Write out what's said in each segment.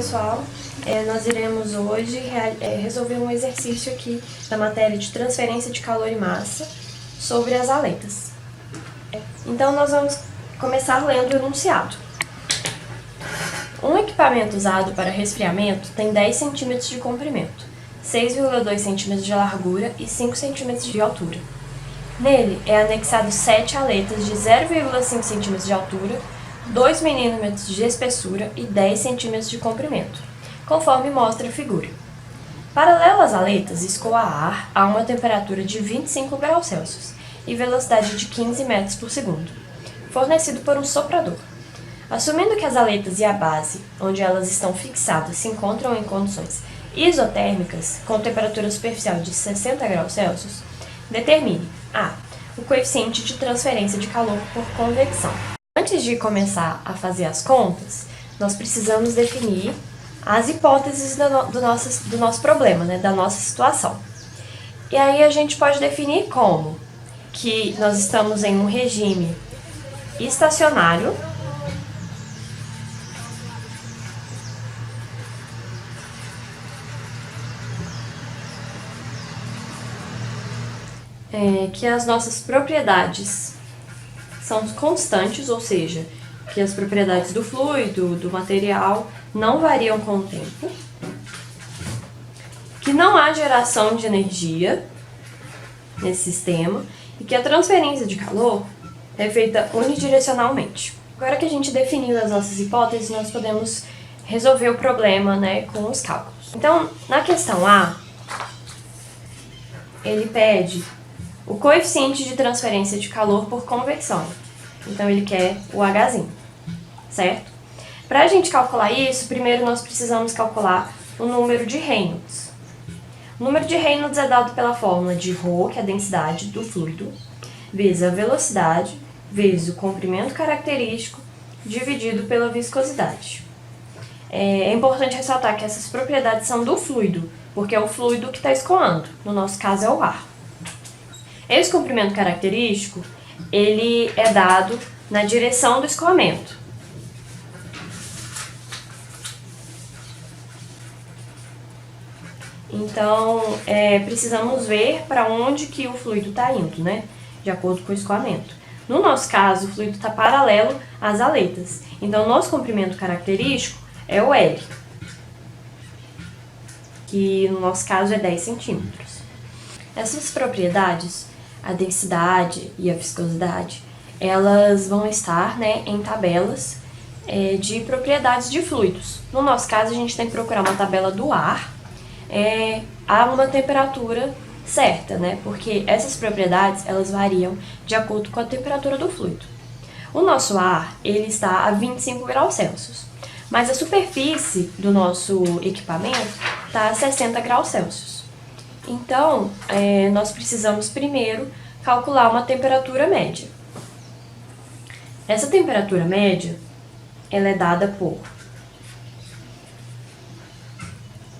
pessoal, nós iremos hoje resolver um exercício aqui da matéria de transferência de calor e massa sobre as aletas. Então nós vamos começar lendo o enunciado. Um equipamento usado para resfriamento tem 10 cm de comprimento, 6,2 cm de largura e 5 cm de altura. Nele é anexado 7 aletas de 0,5 cm de altura, 2 mm de espessura e 10 cm de comprimento, conforme mostra a figura. Paralelo às aletas, escoa ar a uma temperatura de 25 graus Celsius e velocidade de 15 metros por segundo, fornecido por um soprador. Assumindo que as aletas e a base, onde elas estão fixadas, se encontram em condições isotérmicas, com temperatura superficial de 60 graus Celsius, determine a. O coeficiente de transferência de calor por convecção. Antes de começar a fazer as contas, nós precisamos definir as hipóteses do nosso problema, da nossa situação. E aí a gente pode definir como que nós estamos em um regime estacionário, que as nossas propriedades são constantes, ou seja, que as propriedades do fluido, do material, não variam com o tempo, que não há geração de energia nesse sistema e que a transferência de calor é feita unidirecionalmente. Agora que a gente definiu as nossas hipóteses, nós podemos resolver o problema, com os cálculos. Então, na questão A, ele pede o coeficiente de transferência de calor por convecção. Então, ele quer o Hzinho, certo? Para a gente calcular isso, primeiro nós precisamos calcular o número de Reynolds. O número de Reynolds é dado pela fórmula de ρ, que é a densidade do fluido, vezes a velocidade, vezes o comprimento característico, dividido pela viscosidade. É importante ressaltar que essas propriedades são do fluido, porque é o fluido que está escoando, no nosso caso é o ar. Esse comprimento característico, ele é dado na direção do escoamento. Então, precisamos ver para onde que o fluido está indo, de acordo com o escoamento. No nosso caso, o fluido está paralelo às aletas. Então, nosso comprimento característico é o L, que no nosso caso é 10 centímetros. Essas propriedades, a densidade e a viscosidade, elas vão estar em tabelas de propriedades de fluidos. No nosso caso, a gente tem que procurar uma tabela do ar a uma temperatura certa, porque essas propriedades elas variam de acordo com a temperatura do fluido. O nosso ar ele está a 25 graus Celsius, mas a superfície do nosso equipamento está a 60 graus Celsius. Então, nós precisamos primeiro calcular uma temperatura média. Essa temperatura média ela é dada por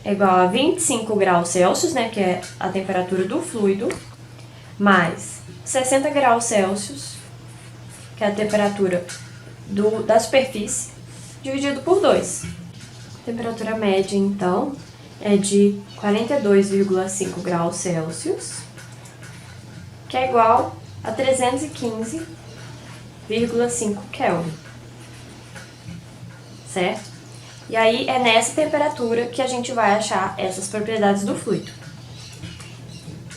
igual a 25 graus Celsius, que é a temperatura do fluido, mais 60 graus Celsius, que é a temperatura da superfície, dividido por 2. A temperatura média, então, é de 42,5 graus Celsius, que é igual a 315,5 Kelvin, certo? E aí é nessa temperatura que a gente vai achar essas propriedades do fluido.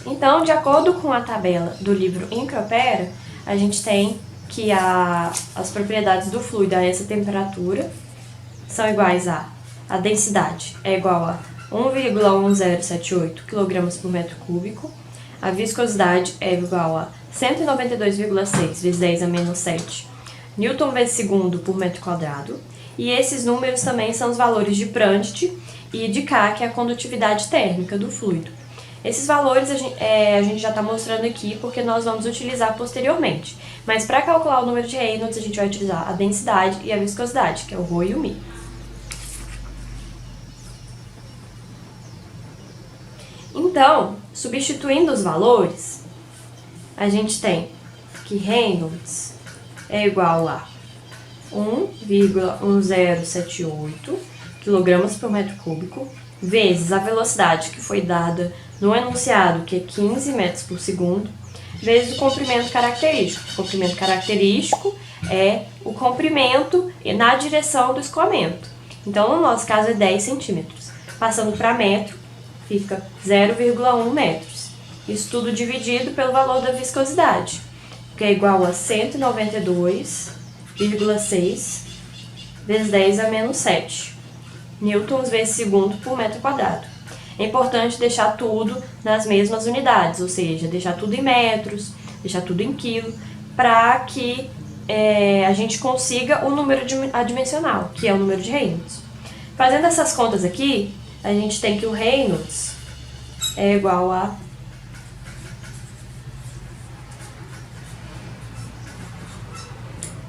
Então, de acordo com a tabela do livro Incropera, a gente tem que as propriedades do fluido a essa temperatura são iguais a densidade é igual a 1,1078 kg por metro cúbico, a viscosidade é igual a 192,6 vezes 10 a menos 7 Newton vezes segundo por metro quadrado, e esses números também são os valores de Prandtl e de K, que é a condutividade térmica do fluido. Esses valores a gente já está mostrando aqui porque nós vamos utilizar posteriormente, mas para calcular o número de Reynolds a gente vai utilizar a densidade e a viscosidade, que é o ρ e o μ. Então, substituindo os valores, a gente tem que Reynolds é igual a 1,1078, kg por metro cúbico, vezes a velocidade que foi dada no enunciado, que é 15 metros por segundo, vezes o comprimento característico. O comprimento característico é o comprimento na direção do escoamento. Então, no nosso caso, é 10 centímetros. Passando para metro, fica 0,1 metros. Isso tudo dividido pelo valor da viscosidade, que é igual a 192,6 vezes 10 a menos 7 newtons vezes segundo por metro quadrado. É importante deixar tudo nas mesmas unidades, ou seja, deixar tudo em metros, deixar tudo em quilo, para que a gente consiga o número adimensional, que é o número de Reynolds. Fazendo essas contas aqui, a gente tem que o Reynolds é igual a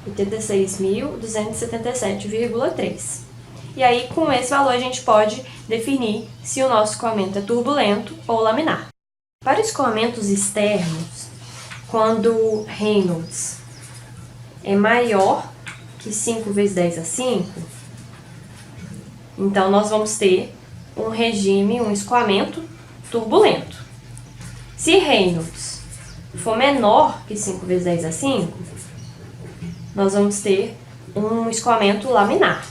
86.277,3. E aí, com esse valor, a gente pode definir se o nosso escoamento é turbulento ou laminar. Para escoamentos externos, quando Reynolds é maior que 5 vezes 10 a 5, então nós vamos ter um regime, um escoamento turbulento. Se Reynolds for menor que 5 vezes 10 a 5, nós vamos ter um escoamento laminar.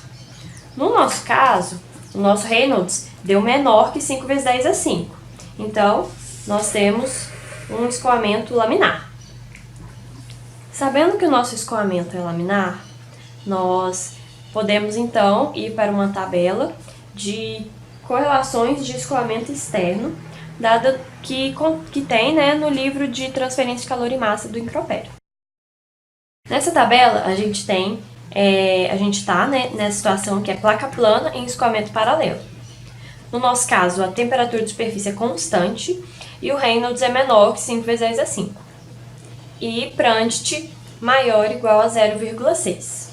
No nosso caso, o nosso Reynolds deu menor que 5 vezes 10 a 5. Então, nós temos um escoamento laminar. Sabendo que o nosso escoamento é laminar, nós podemos então ir para uma tabela de correlações de escoamento externo, dada que tem no livro de transferência de calor e massa do Impropério. Nessa tabela, a gente está nessa situação que é placa plana em escoamento paralelo. No nosso caso, a temperatura de superfície é constante e o Reynolds é menor que 5 vezes 10 a 5. E Prandtl maior ou igual a 0,6.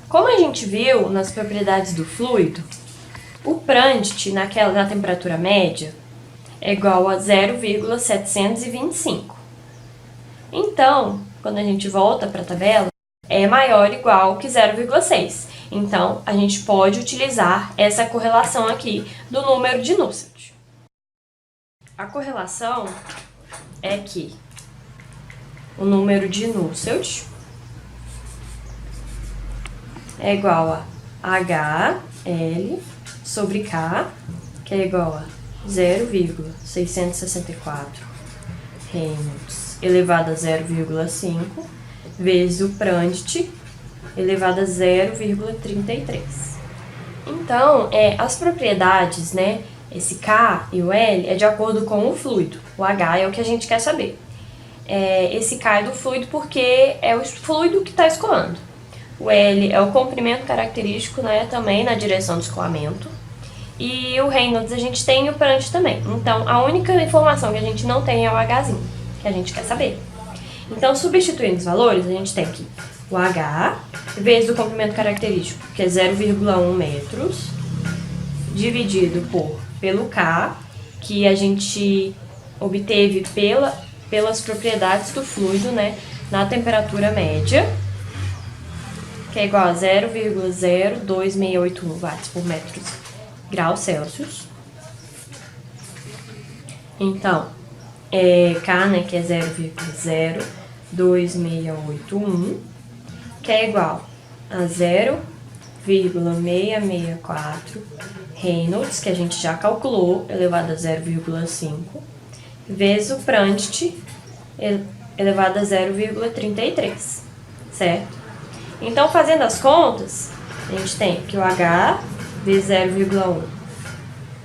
Como a gente viu nas propriedades do fluido, o Prandtl na temperatura média é igual a 0,725. Então, quando a gente volta para a tabela, é maior ou igual que 0,6. Então, a gente pode utilizar essa correlação aqui do número de Nusselt. A correlação é que o número de Nusselt é igual a HL sobre K, que é igual a 0,664 Reynolds elevado a 0,5 vezes o Prandtl elevado a 0,33. Então, as propriedades, esse K e o L é de acordo com o fluido. O H é o que a gente quer saber. Esse K é do fluido porque é o fluido que está escoando. O L é o comprimento característico, também na direção do escoamento. E o Reynolds a gente tem e o Prandtl também. Então, a única informação que a gente não tem é o Hzinho, que a gente quer saber. Então, substituindo os valores, a gente tem aqui o H vezes o comprimento característico, que é 0,1 metros, dividido pelo K, que a gente obteve pelas propriedades do fluido, na temperatura média, que é igual a 0,02681 watts por metro graus Celsius. Então, K, que é 0,02681, que é igual a 0,664 Reynolds, que a gente já calculou, elevado a 0,5, vezes o Prandtl, elevado a 0,33, certo? Então, fazendo as contas, a gente tem que o H vezes 0,1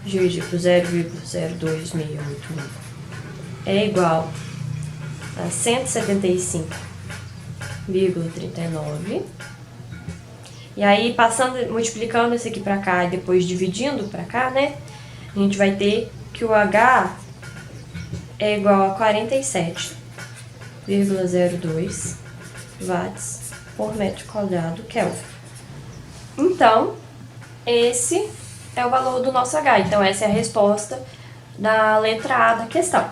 dividido por 0,02681 é igual a 175,39. E aí, multiplicando esse aqui para cá e depois dividindo para cá, a gente vai ter que o H é igual a 47,02 watts por metro quadrado Kelvin. Então, esse é o valor do nosso H. Então, essa é a resposta da letra A da questão.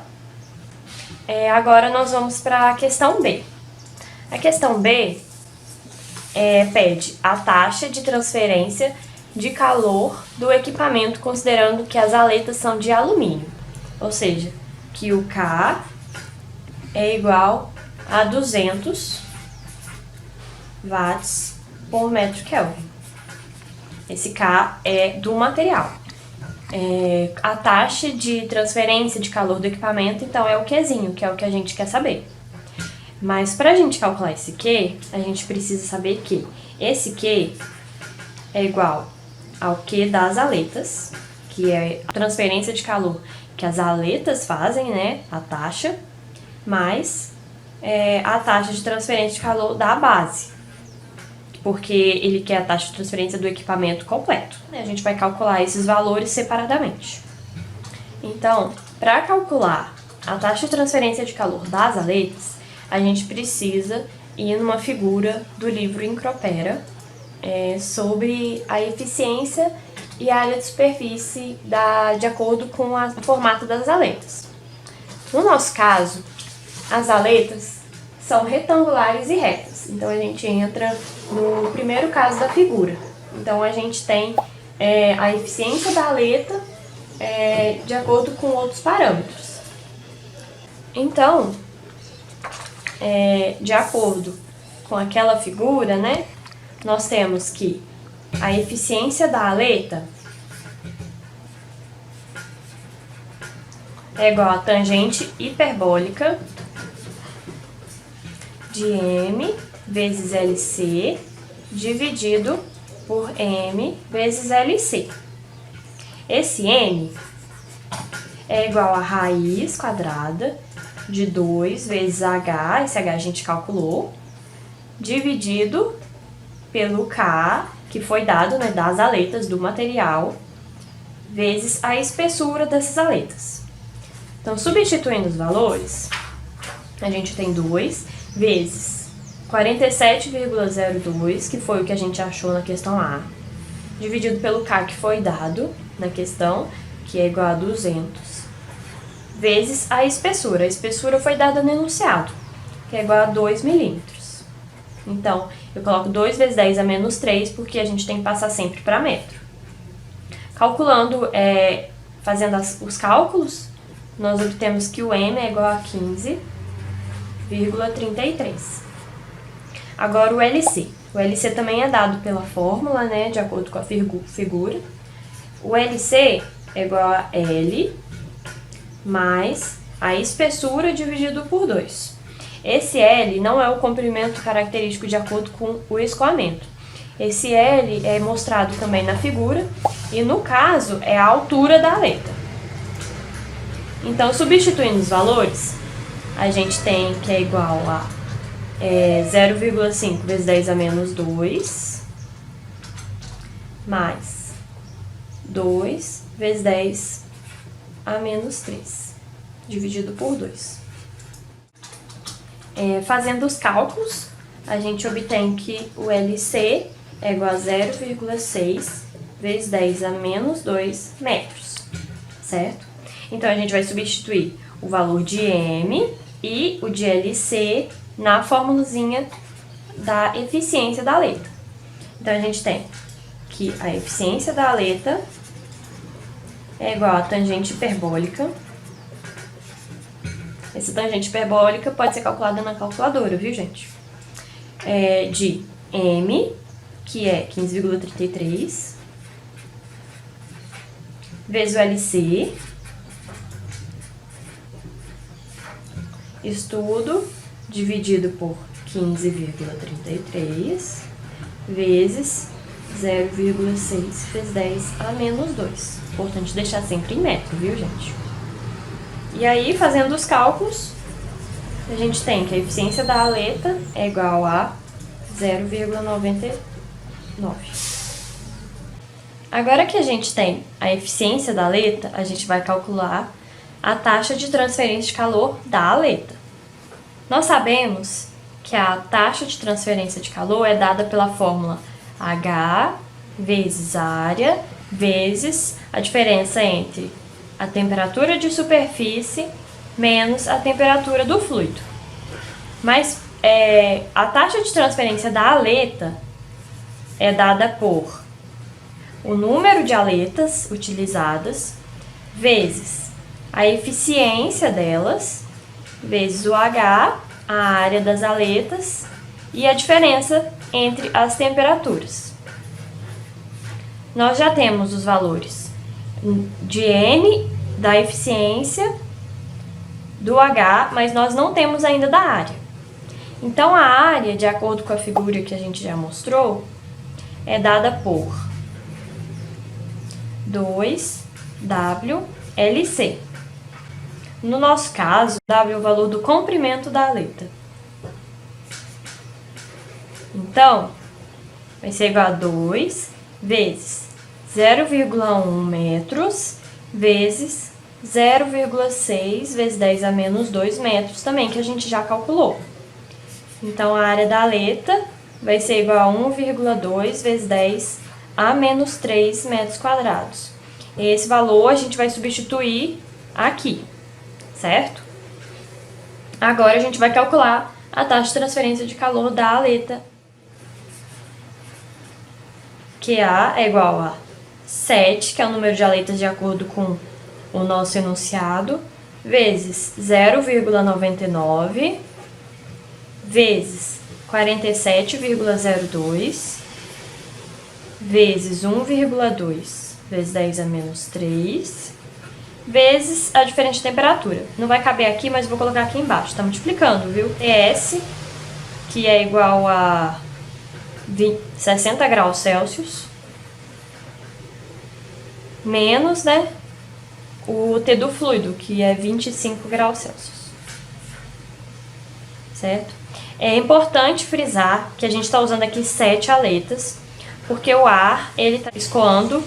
Agora, nós vamos para a questão B. A questão B pede a taxa de transferência de calor do equipamento, considerando que as aletas são de alumínio. Ou seja, que o K é igual a 200 watts por metro Kelvin. Esse K é do material. A taxa de transferência de calor do equipamento, então, é o Qzinho, que é o que a gente quer saber. Mas para a gente calcular esse Q, a gente precisa saber que esse Q é igual ao Q das aletas, que é a transferência de calor que as aletas fazem, né, a taxa, mais a taxa de transferência de calor da base, porque ele quer a taxa de transferência do equipamento completo. A gente vai calcular esses valores separadamente. Então, para calcular a taxa de transferência de calor das aletas, a gente precisa ir numa figura do livro Encropera sobre a eficiência e a área de superfície de acordo com o formato das aletas. No nosso caso, as aletas são retangulares e retas. Então, a gente entra no primeiro caso da figura. Então, a gente tem a eficiência da aleta de acordo com outros parâmetros. Então, de acordo com aquela figura, né, nós temos que a eficiência da aleta é igual a tangente hiperbólica de M vezes LC dividido por M vezes LC. Esse M é igual a raiz quadrada de 2 vezes H, esse H a gente calculou, dividido pelo K, que foi dado, né, das aletas do material, vezes a espessura dessas aletas. Então, substituindo os valores, a gente tem 2 vezes 47,02, que foi o que a gente achou na questão A, dividido pelo K, que foi dado na questão, que é igual a 200, vezes a espessura. A espessura foi dada no enunciado, que é igual a 2 milímetros. Então, eu coloco 2 vezes 10 a menos 3, porque a gente tem que passar sempre para metro. Calculando, fazendo os cálculos, nós obtemos que o M é igual a 15,33. Agora o LC. O LC também é dado pela fórmula, né, de acordo com a figura. O LC é igual a L mais a espessura dividido por 2. Esse L não é o comprimento característico de acordo com o escoamento. Esse L é mostrado também na figura e, no caso, é a altura da aleta. Então, substituindo os valores, a gente tem que é igual a 0,5 vezes 10 a menos 2, mais 2 vezes 10 a menos 3, dividido por 2. Fazendo os cálculos, a gente obtém que o LC é igual a 0,6 vezes 10 a menos 2 metros, certo? Então, a gente vai substituir o valor de M e o de LC na formulazinha da eficiência da aleta. Então, a gente tem que a eficiência da aleta é igual a tangente hiperbólica. Essa tangente hiperbólica pode ser calculada na calculadora, viu, gente? De M, que é 15,33, vezes o LC, isso tudo dividido por 15,33, vezes 0,6 vezes 10 a menos 2. Importante deixar sempre em metro, viu, gente? E aí, fazendo os cálculos, a gente tem que a eficiência da aleta é igual a 0,99. Agora que a gente tem a eficiência da aleta, a gente vai calcular a taxa de transferência de calor da aleta. Nós sabemos que a taxa de transferência de calor é dada pela fórmula H vezes área vezes a diferença entre a temperatura de superfície menos a temperatura do fluido. Mas a taxa de transferência da aleta é dada por o número de aletas utilizadas, vezes a eficiência delas, vezes o H, a área das aletas, e a diferença entre as temperaturas. Nós já temos os valores de N, da eficiência, do H, mas nós não temos ainda da área. Então, a área, de acordo com a figura que a gente já mostrou, é dada por 2WLC. No nosso caso, W é o valor do comprimento da aleta. Então, vai ser igual a 2 vezes 0,1 metros vezes 0,6 vezes 10 a menos 2 metros também, que a gente já calculou. Então, a área da aleta vai ser igual a 1,2 vezes 10 a menos 3 metros quadrados. Esse valor a gente vai substituir aqui, certo? Agora, a gente vai calcular a taxa de transferência de calor da aleta, que A é igual a 7, que é o número de aletas de acordo com o nosso enunciado, vezes 0,99, vezes 47,02, vezes 1,2, vezes 10 a menos 3, vezes a diferença de temperatura. Não vai caber aqui, mas vou colocar aqui embaixo, tá multiplicando, viu? TS, que é igual a 60 graus Celsius, menos, né, o T do fluido, que é 25 graus Celsius, certo? É importante frisar que a gente está usando aqui 7 aletas, porque o ar, ele está escoando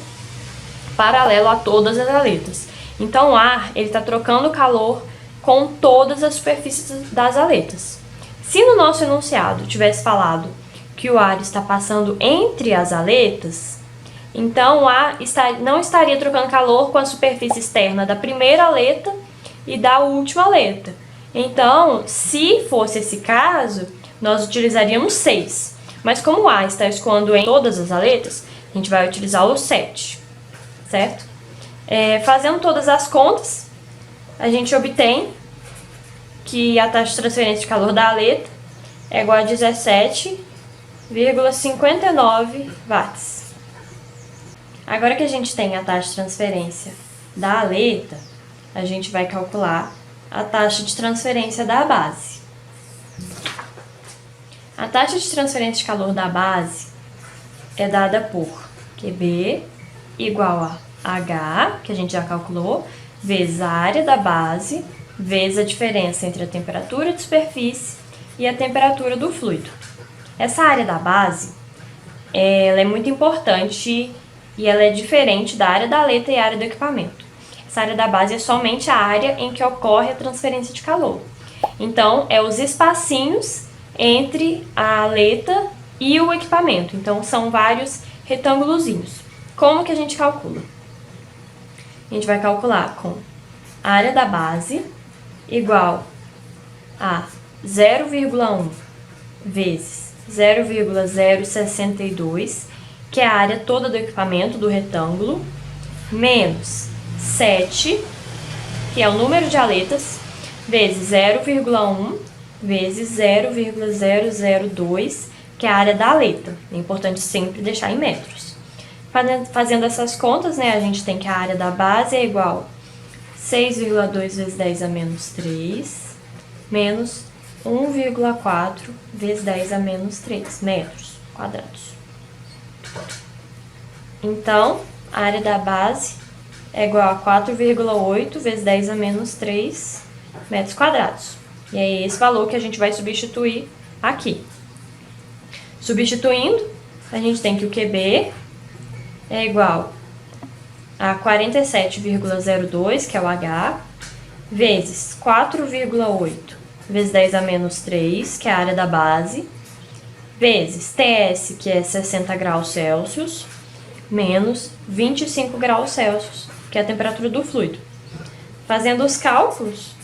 paralelo a todas as aletas. Então, o ar, ele está trocando calor com todas as superfícies das aletas. Se no nosso enunciado tivesse falado que o ar está passando entre as aletas, então o ar não estaria trocando calor com a superfície externa da primeira aleta e da última aleta. Então, se fosse esse caso, nós utilizaríamos 6. Mas como o ar está escoando em todas as aletas, a gente vai utilizar o 7, certo? Fazendo todas as contas, a gente obtém que a taxa de transferência de calor da aleta é igual a 17,59 watts. Agora que a gente tem a taxa de transferência da aleta, a gente vai calcular a taxa de transferência da base. A taxa de transferência de calor da base é dada por QB igual a H, que a gente já calculou, vezes a área da base, vezes a diferença entre a temperatura de superfície e a temperatura do fluido. Essa área da base, ela é muito importante e ela é diferente da área da aleta e a área do equipamento. Essa área da base é somente a área em que ocorre a transferência de calor. Então, é os espacinhos entre a aleta e o equipamento. Então, são vários retângulozinhos. Como que a gente calcula? A gente vai calcular com a área da base igual a 0,1 vezes 0,062, que é a área toda do equipamento do retângulo, menos 7, que é o número de aletas, vezes 0,1 vezes 0,002, que é a área da aleta. É importante sempre deixar em metros. Fazendo essas contas, né, a gente tem que a área da base é igual a 6,2 vezes 10 a menos 3, menos 1,4 vezes 10 a menos 3 metros quadrados. Então, a área da base é igual a 4,8 vezes 10 a menos 3 metros quadrados. E é esse valor que a gente vai substituir aqui. Substituindo, a gente tem que o QB é igual a 47,02, que é o H, vezes 4,8 vezes 10 a menos 3, que é a área da base, vezes TS, que é 60 graus Celsius, menos 25 graus Celsius, que é a temperatura do fluido. Fazendo os cálculos,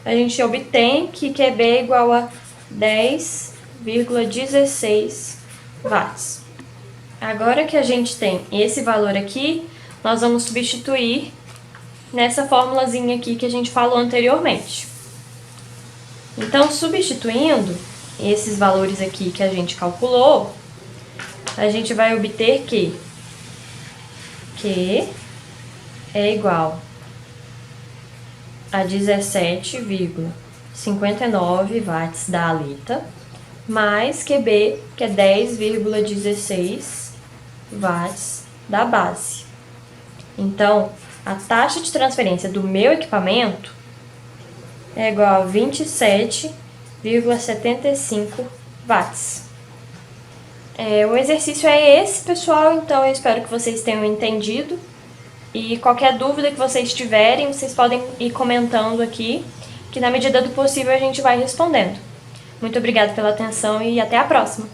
a gente obtém que QB é igual a 10,16 watts. Agora que a gente tem esse valor aqui, nós vamos substituir nessa formulazinha aqui que a gente falou anteriormente. Então, substituindo esses valores aqui que a gente calculou, a gente vai obter que Q é igual a 17,59 watts da aleta, mais QB, que é 10,16 watts da base. Então, a taxa de transferência do meu equipamento é igual a 27,75 watts. O exercício é esse, pessoal, então eu espero que vocês tenham entendido. E qualquer dúvida que vocês tiverem, vocês podem ir comentando aqui, que na medida do possível a gente vai respondendo. Muito obrigada pela atenção e até a próxima!